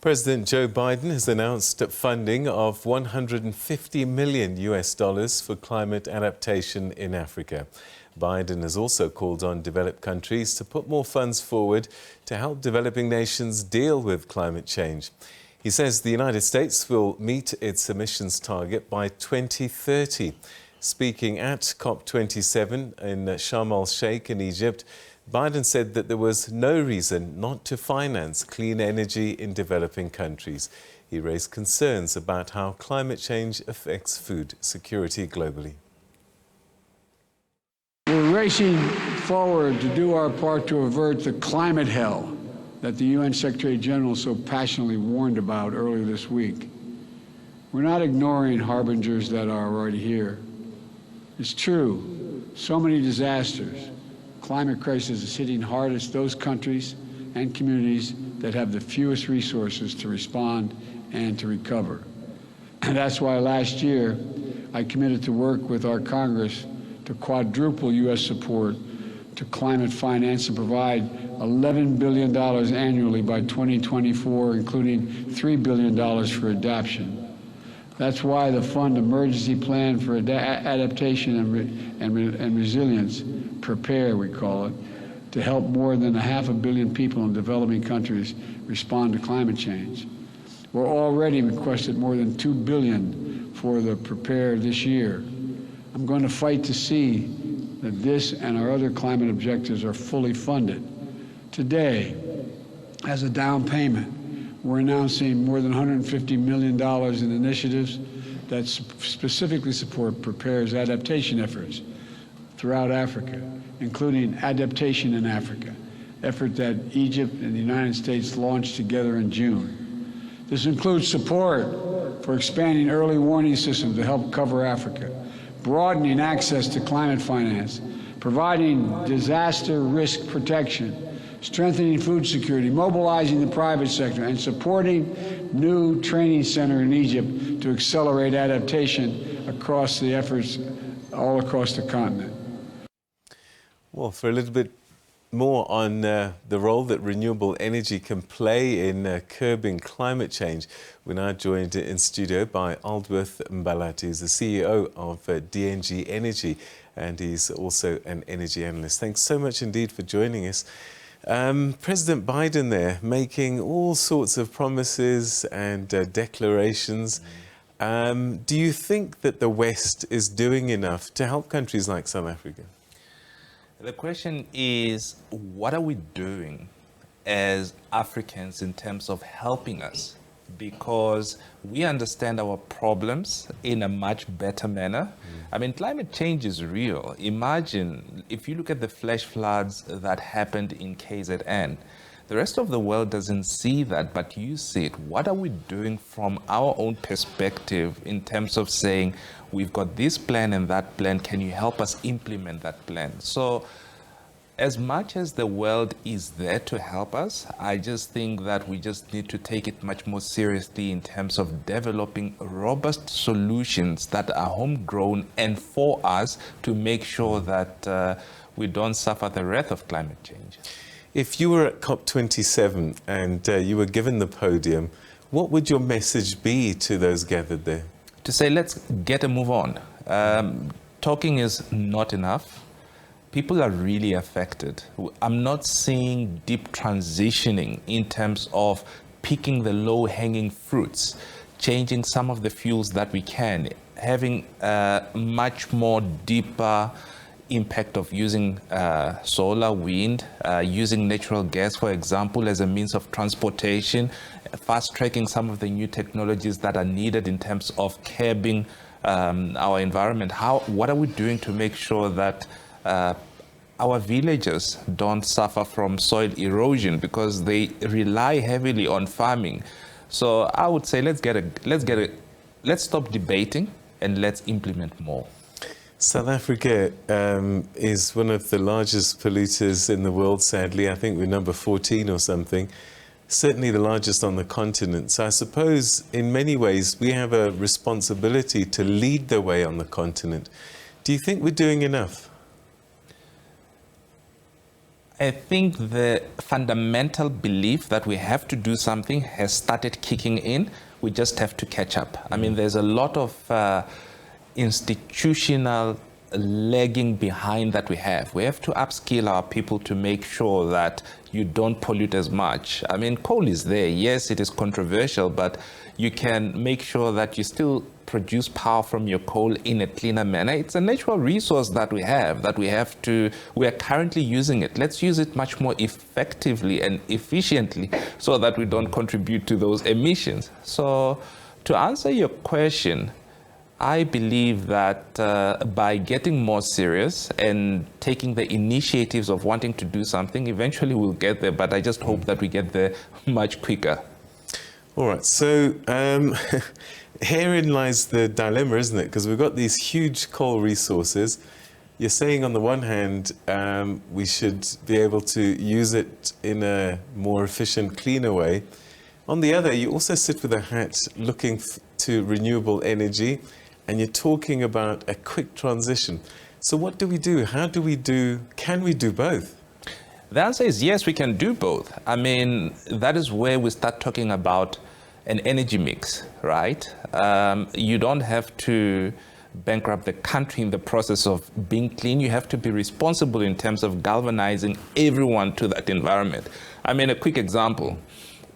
President Joe Biden has announced funding of $150 million for climate adaptation in Africa. Biden has also called on developed countries to put more funds forward to help developing nations deal with climate change. He says the United States will meet its emissions target by 2030. Speaking at COP27 in Sharm El-Sheikh in Egypt, Biden said that there was no reason not to finance clean energy in developing countries. He raised concerns about how climate change affects food security globally. We're racing forward to do our part to avert the climate hell that the UN Secretary General so passionately warned about earlier this week. We're not ignoring harbingers that are already here. It's true, so many disasters. Climate crisis is hitting hardest those countries and communities that have the fewest resources to respond and to recover. And that's why last year I committed to work with our Congress to quadruple U.S. support to climate finance and provide $11 billion annually by 2024, including $3 billion for adaptation. That's why the Fund Emergency Plan for Adaptation and Resilience, PREPARE we call it, to help more than 500 million people in developing countries respond to climate change. We're already requested more than $2 billion for the PREPARE this year. I'm going to fight to see that this and our other climate objectives are fully funded. Today, as a down payment, we're announcing more than $150 million in initiatives that specifically support PREPARE's adaptation efforts throughout Africa, including Adaptation in Africa, effort that Egypt and the United States launched together in June. This includes support for expanding early warning systems to help cover Africa, broadening access to climate finance, providing disaster risk protection, strengthening food security, mobilizing the private sector, and supporting new training center in Egypt to accelerate adaptation across the efforts all across the continent. Well, for a little bit more on the role that renewable energy can play in curbing climate change, we're now joined in studio by Aldworth Mbalati, who's the CEO of DNG Energy, and he's also an energy analyst. Thanks so much indeed for joining us. President Biden there making all sorts of promises and declarations. Do you think that the West is doing enough to help countries like South Africa? The question is, what are we doing as Africans in terms of helping us? Because we understand our problems in a much better manner. I mean, climate change is real. Imagine if you look at the flash floods that happened in KZN. The rest of the world doesn't see that, but you see it. What are we doing from our own perspective in terms of saying, we've got this plan and that plan, can you help us implement that plan? So as much as the world is there to help us, I just think that we just need to take it much more seriously in terms of developing robust solutions that are homegrown and for us to make sure that we don't suffer the wrath of climate change. If you were at COP27 and you were given the podium, what would your message be to those gathered there? To say, let's get a move on. Talking is not enough. People are really affected. I'm not seeing deep transitioning in terms of picking the low-hanging fruits, changing some of the fuels that we can, having a much more deeper impact of using solar, wind, using natural gas, for example, as a means of transportation, fast-tracking some of the new technologies that are needed in terms of curbing our environment. What are we doing to make sure that our villages don't suffer from soil erosion because they rely heavily on farming? So I would say let's stop debating and let's implement more. South Africa is one of the largest polluters in the world, sadly. I think we're number 14 or something. Certainly the largest on the continent. So I suppose in many ways we have a responsibility to lead the way on the continent. Do you think we're doing enough? I think the fundamental belief that we have to do something has started kicking in. We just have to catch up. I mean, there's a lot of institutional lagging behind that we have. We have to upskill our people to make sure that you don't pollute as much. I mean, coal is there. Yes, it is controversial, but you can make sure that you still produce power from your coal in a cleaner manner. It's a natural resource that we are currently using it. Let's use it much more effectively and efficiently so that we don't contribute to those emissions. So to answer your question, I believe that by getting more serious and taking the initiatives of wanting to do something, eventually we'll get there, but I just hope that we get there much quicker. All right, so herein lies the dilemma, isn't it? Because we've got these huge coal resources. You're saying on the one hand, we should be able to use it in a more efficient, cleaner way. On the other, you also sit with a hat looking to renewable energy, and you're talking about a quick transition. So what do we do? Can we do both? The answer is yes, we can do both. I mean, that is where we start talking about an energy mix, right? You don't have to bankrupt the country in the process of being clean. You have to be responsible in terms of galvanizing everyone to that environment. I mean, a quick example.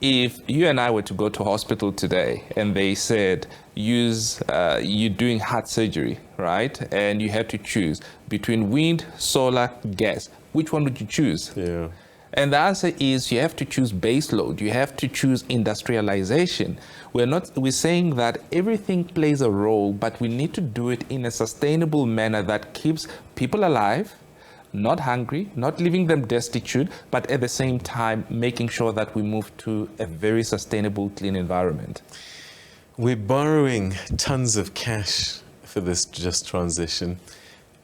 If you and I were to go to hospital today and they said, you're doing heart surgery, right? And you had to choose between wind, solar, gas. Which one would you choose? Yeah. And the answer is you have to choose base load. You have to choose industrialization. We're saying that everything plays a role, but we need to do it in a sustainable manner that keeps people alive, not hungry, not leaving them destitute, but at the same time making sure that we move to a very sustainable, clean environment. We're borrowing tons of cash for this just transition.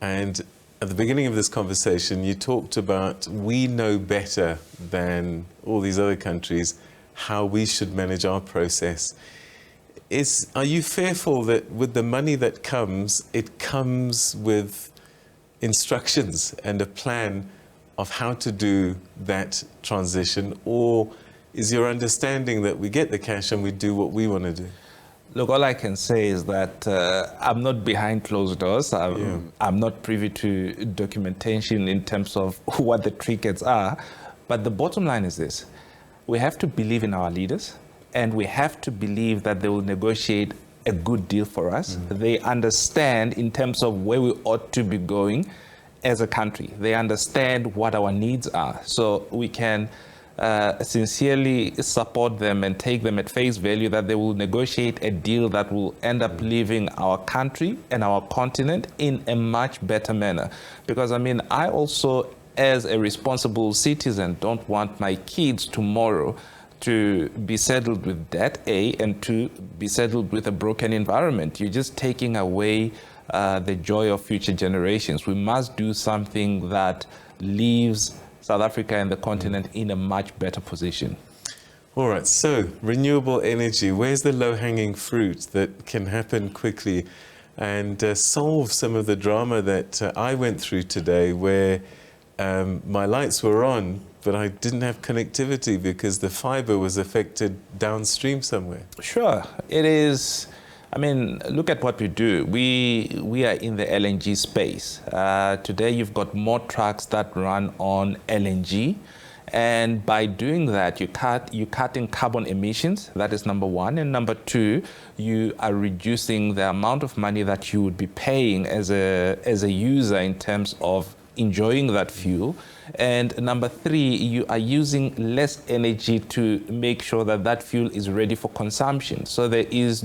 And at the beginning of this conversation, you talked about we know better than all these other countries how we should manage our process. Are you fearful that with the money that comes, it comes with instructions and a plan of how to do that transition? Or is your understanding that we get the cash and we do what we want to do? Look, all I can say is that I'm not behind closed doors. I'm not privy to documentation in terms of what the trinkets are. But the bottom line is this. We have to believe in our leaders, and we have to believe that they will negotiate a good deal for us. They understand in terms of where we ought to be going as a country. They understand what our needs are. So we can sincerely support them and take them at face value that they will negotiate a deal that will end up leaving our country and our continent in a much better manner. Because I mean, I also, as a responsible citizen, don't want my kids tomorrow to be saddled with debt, A, and to be saddled with a broken environment. You're just taking away the joy of future generations. We must do something that leaves South Africa and the continent in a much better position. All right, so renewable energy, where's the low-hanging fruit that can happen quickly and solve some of the drama that I went through today where my lights were on, but I didn't have connectivity because the fiber was affected downstream somewhere? Sure, it is. I mean, look at what we do. We are in the LNG space. Today, you've got more trucks that run on LNG. And by doing that, you're cutting carbon emissions. That is number one. And number two, you are reducing the amount of money that you would be paying as a user in terms of enjoying that fuel. And number three, you are using less energy to make sure that that fuel is ready for consumption. So there is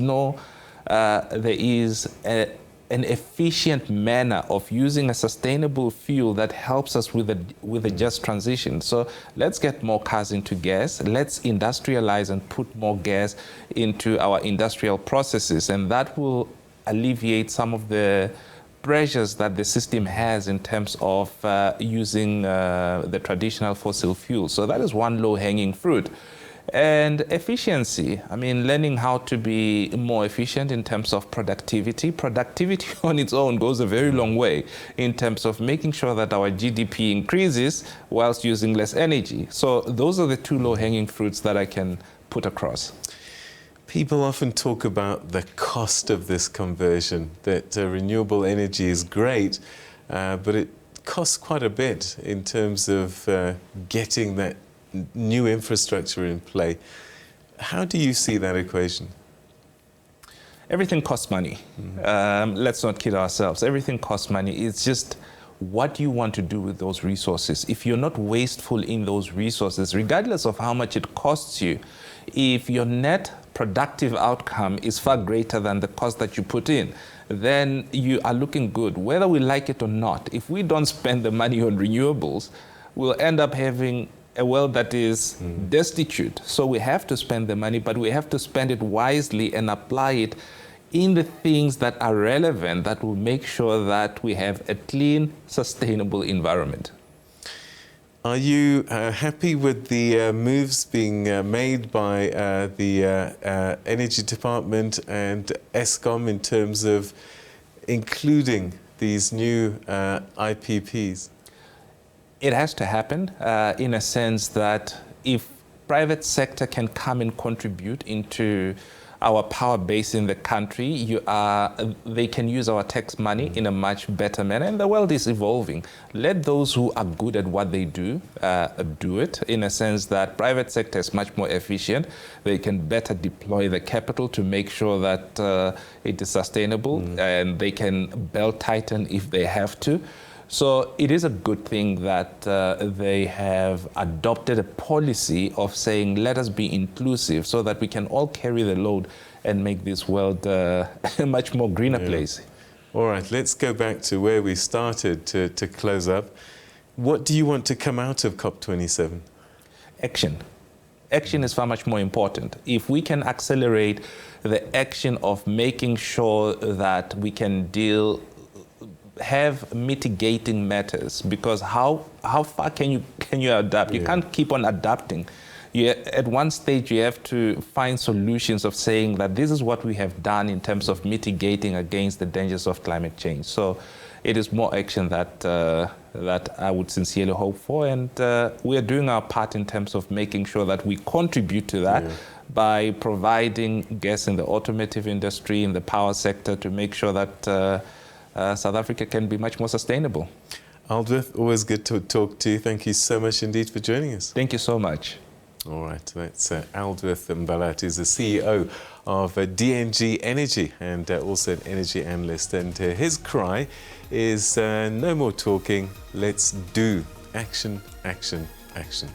an efficient manner of using a sustainable fuel that helps us with a just transition. So let's get more cars into gas. Let's industrialize and put more gas into our industrial processes, and that will alleviate some of the pressures that the system has in terms of using the traditional fossil fuels. So that is one low-hanging fruit. And efficiency, I mean, learning how to be more efficient in terms of productivity. Productivity on its own goes a very long way in terms of making sure that our GDP increases whilst using less energy. So those are the two low-hanging fruits that I can put across. People often talk about the cost of this conversion, that renewable energy is great, but it costs quite a bit in terms of getting that new infrastructure in play. How do you see that equation? Everything costs money. Let's not kid ourselves. Everything costs money. It's just what you want to do with those resources. If you're not wasteful in those resources, regardless of how much it costs you, if your net productive outcome is far greater than the cost that you put in, then you are looking good, whether we like it or not. If we don't spend the money on renewables, we'll end up having a world that is destitute. So we have to spend the money, but we have to spend it wisely and apply it in the things that are relevant, that will make sure that we have a clean, sustainable environment. Are you happy with the moves being made by the Energy Department and Eskom in terms of including these new IPPs? It has to happen in a sense that if private sector can come and contribute into our power base in the country, they can use our tax money in a much better manner, and the world is evolving. Let those who are good at what they do it, in a sense that private sector is much more efficient. They can better deploy the capital to make sure that it is sustainable, and they can belt tighten if they have to. So it is a good thing that they have adopted a policy of saying, let us be inclusive so that we can all carry the load and make this world a much more greener place. All right, let's go back to where we started to close up. What do you want to come out of COP27? Action. Action is far much more important. If we can accelerate the action of making sure that we can have mitigating matters, because how far can you adapt? You can't keep on adapting. At one stage you have to find solutions of saying that this is what we have done in terms of mitigating against the dangers of climate change. So it is more action that I would sincerely hope for, and we are doing our part in terms of making sure that we contribute to that by providing gas in the automotive industry, in the power sector, to make sure that South Africa can be much more sustainable. Aldworth, always good to talk to you. Thank you so much indeed for joining us. Thank you so much. All right, that's Aldworth Mbalati, who's the CEO of DNG Energy and also an energy analyst. And his cry is no more talking, let's do. Action, action, action.